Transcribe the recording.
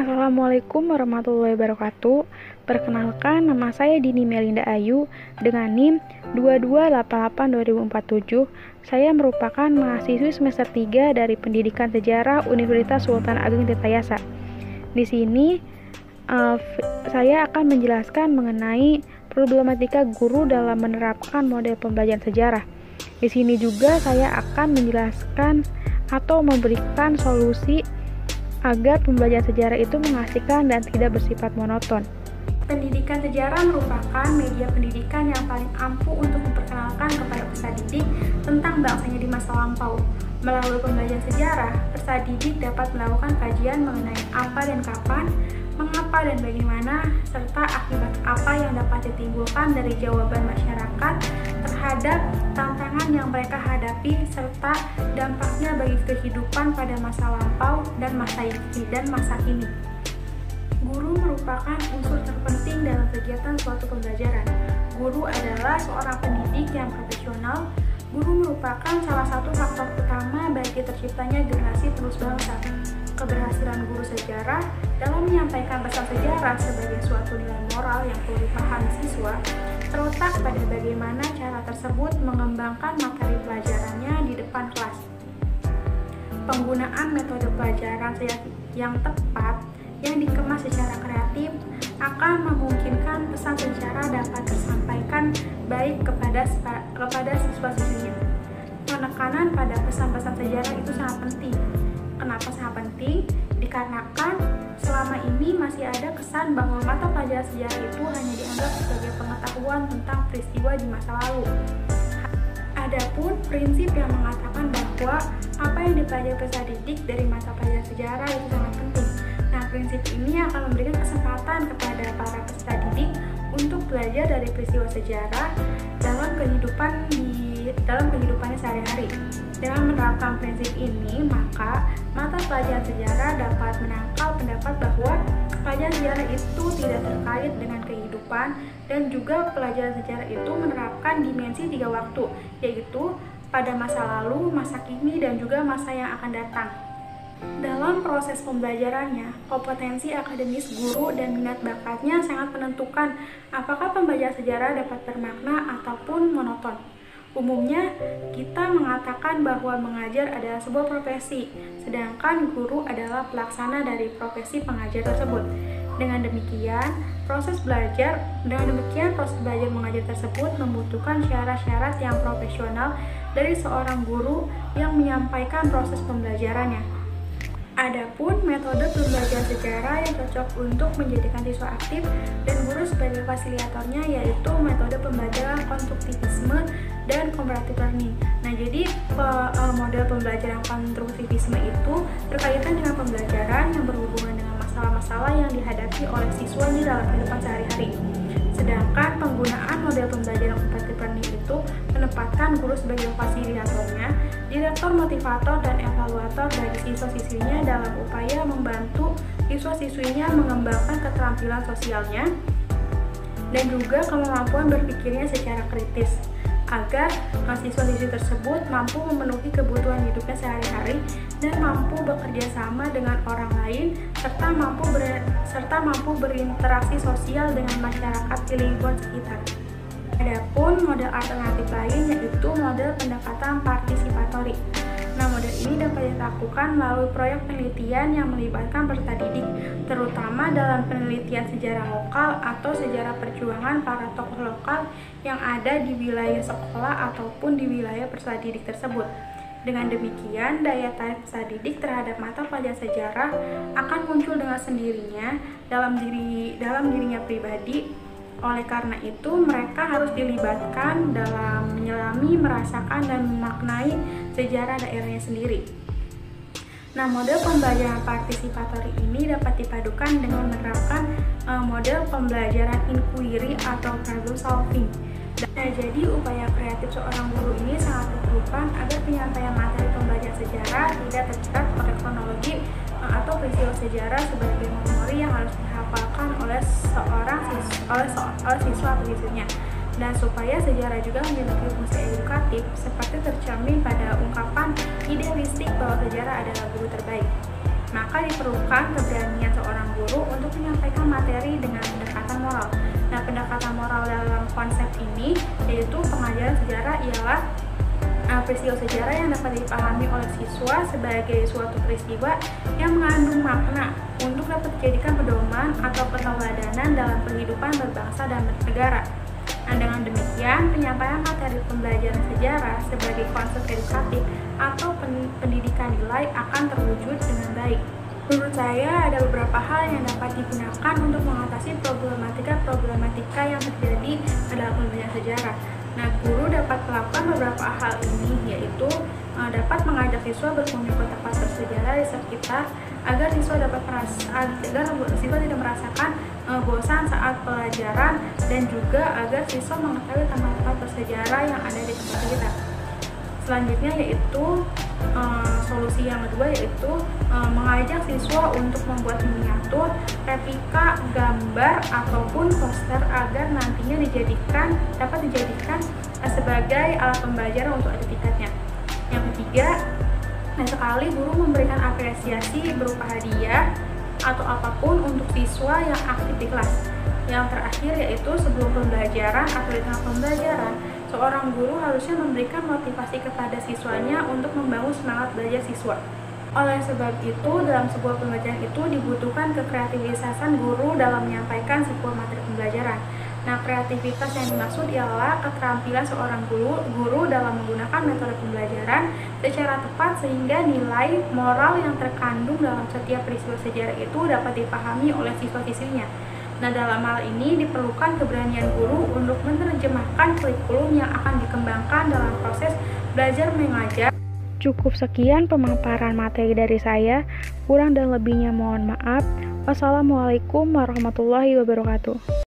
Assalamualaikum warahmatullahi wabarakatuh. Perkenalkan, nama saya Dini Melinda Ayu dengan NIM 2288-2047. Saya merupakan mahasiswi semester 3 dari Pendidikan Sejarah Universitas Sultan Ageng Tirtayasa. Di sini saya akan menjelaskan mengenai problematika guru dalam menerapkan model pembelajaran sejarah. Di sini juga saya akan menjelaskan atau memberikan solusi agar pembelajaran sejarah itu mengasihkan dan tidak bersifat monoton. Pendidikan sejarah merupakan media pendidikan yang paling ampuh untuk memperkenalkan kepada peserta didik tentang bangsanya di masa lampau. Melalui pembelajaran sejarah, peserta didik dapat melakukan kajian mengenai apa dan kapan, mengapa dan bagaimana, serta akibat apa yang dapat ditimbulkan dari jawaban masyarakat terhadap tantangan yang mereka hadapi serta dampaknya bagi kehidupan pada masa lampau dan masa kini. Guru merupakan unsur terpenting dalam kegiatan suatu pembelajaran. Guru adalah seorang pendidik yang profesional. Guru merupakan salah satu faktor utama bagi terciptanya generasi penerus bangsa. Keberhasilan guru sejarah dalam menyampaikan pesan sejarah sebagai suatu nilai moral yang perlu dipahami siswa terletak pada bagaimana cara tersebut mengembangkan materi pelajarannya di depan kelas. Penggunaan metode pelajaran yang tepat yang dikemas secara kreatif akan memungkinkan pesan sejarah dapat tersampaikan baik kepada siswa-siswinya. Penekanan pada pesan-pesan sejarah itu sangat penting. Kenapa sangat penting? Dikarenakan selama ini masih ada kesan bahwa mata pelajaran sejarah itu hanya dianggap sebagai pengetahuan tentang peristiwa di masa lalu. Adapun prinsip yang mengatakan bahwa apa yang dipelajari peserta didik dari mata pelajaran sejarah itu sangat penting. Nah, prinsip ini akan memberikan kesempatan kepada para peserta didik untuk belajar dari peristiwa sejarah dalam kehidupannya sehari-hari. Dengan menerapkan prinsip ini, maka mata pelajaran sejarah dapat menangkal pendapat bahwa pelajaran sejarah itu tidak terkait dengan kehidupan dan juga pelajaran sejarah itu menerapkan dimensi 3 waktu, yaitu pada masa lalu, masa kini, dan juga masa yang akan datang. Dalam proses pembelajarannya, kompetensi akademis guru dan minat bakatnya sangat menentukan apakah pembelajaran sejarah dapat bermakna ataupun monoton. Umumnya, kita mengatakan bahwa mengajar adalah sebuah profesi, sedangkan guru adalah pelaksana dari profesi pengajar tersebut. Dengan demikian, proses belajar mengajar tersebut membutuhkan syarat-syarat yang profesional dari seorang guru yang menyampaikan proses pembelajarannya. Adapun metode pembelajaran sejarah yang cocok untuk menjadikan siswa aktif dan guru sebagai fasilitatornya yaitu metode pembelajaran konstruktivisme dan comparative learning. Nah, jadi model pembelajaran konstruktivisme itu berkaitan dengan pembelajaran yang berhubungan dengan masalah-masalah yang dihadapi oleh siswanya dalam kehidupan sehari-hari. Sedangkan penggunaan model pembelajaran comparative learning itu menempatkan guru sebagai fasilitatornya, direktur, motivator, dan evaluator dari siswa-siswinya dalam upaya membantu siswa-siswinya mengembangkan keterampilan sosialnya dan juga kemampuan berpikirnya secara kritis agar siswa-siswi tersebut mampu memenuhi kebutuhan hidupnya sehari-hari dan mampu bekerja sama dengan orang lain serta mampu berinteraksi sosial dengan masyarakat di lingkungan sekitar. Adapun model alternatif lain yaitu model pendekatan partisipatori. Nah, model ini dapat dilakukan melalui proyek penelitian yang melibatkan peserta didik, terutama dalam penelitian sejarah lokal atau sejarah perjuangan para tokoh lokal yang ada di wilayah sekolah ataupun di wilayah peserta didik tersebut. Dengan demikian, daya tarik peserta didik terhadap mata pelajaran sejarah akan muncul dengan sendirinya dalam dirinya pribadi. Oleh karena itu, mereka harus dilibatkan dalam menyelami, merasakan, dan memaknai sejarah daerahnya sendiri. Nah, model pembelajaran partisipatori ini dapat dipadukan dengan menerapkan model pembelajaran inquiry atau problem solving. Nah, jadi upaya kreatif seorang guru ini sangat diperlukan agar penyampaian materi pembelajaran sejarah tidak terjerat pada kronologi atau peristiwa sejarah sebagai memori yang harus dihafalkan oleh siswa atau siswinya, dan supaya sejarah juga memiliki fungsi edukatif seperti tercermin pada ungkapan idealistik bahwa sejarah adalah guru terbaik. maka diperlukan keberanian seorang guru untuk menyampaikan materi dengan pendekatan moral. Nah, pendekatan moral dalam konsep ini yaitu pengajaran sejarah ialah peristiwa sejarah yang dapat dipahami oleh siswa sebagai suatu peristiwa yang mengandung makna untuk dapat dijadikan pedoman atau pelajaran dalam kehidupan berbangsa dan bernegara. Nah, dengan demikian, penyampaian materi pembelajaran sejarah sebagai konsep edukatif atau pendidikan nilai akan terwujud dengan baik. Menurut saya, ada beberapa hal yang dapat digunakan untuk mengatasi problematika yang terjadi dalam pembelajaran sejarah. Nah, guru dapat melakukan beberapa hal ini, yaitu dapat mengajak siswa berkunjung ke tempat bersejarah di sekitar agar siswa tidak merasakan bosan saat pelajaran, dan juga agar siswa mengetahui tempat-tempat bersejarah yang ada di tempat kita. Selanjutnya yaitu solusi yang kedua yaitu mengajak siswa untuk membuat miniatur, replika, gambar ataupun poster agar nantinya dapat dijadikan sebagai alat pembelajaran untuk tingkatnya. Yang ketiga, sekali guru memberikan apresiasi berupa hadiah atau apapun untuk siswa yang aktif di kelas. Yang terakhir yaitu sebelum pembelajaran atau di tengah pembelajaran, seorang guru harusnya memberikan motivasi kepada siswanya untuk membangun semangat belajar siswa. Oleh sebab itu, dalam sebuah pembelajaran itu dibutuhkan kekreativitasan guru dalam menyampaikan sebuah materi pembelajaran. Nah, kreativitas yang dimaksud ialah keterampilan seorang guru dalam menggunakan metode pembelajaran secara tepat sehingga nilai moral yang terkandung dalam setiap peristiwa sejarah itu dapat dipahami oleh siswa-siswinya. Nah, dalam hal ini diperlukan keberanian guru untuk menerjemahkan kurikulum yang akan dikembangkan dalam proses belajar mengajar. Cukup sekian pemaparan materi dari saya. Kurang dan lebihnya mohon maaf. Wassalamualaikum warahmatullahi wabarakatuh.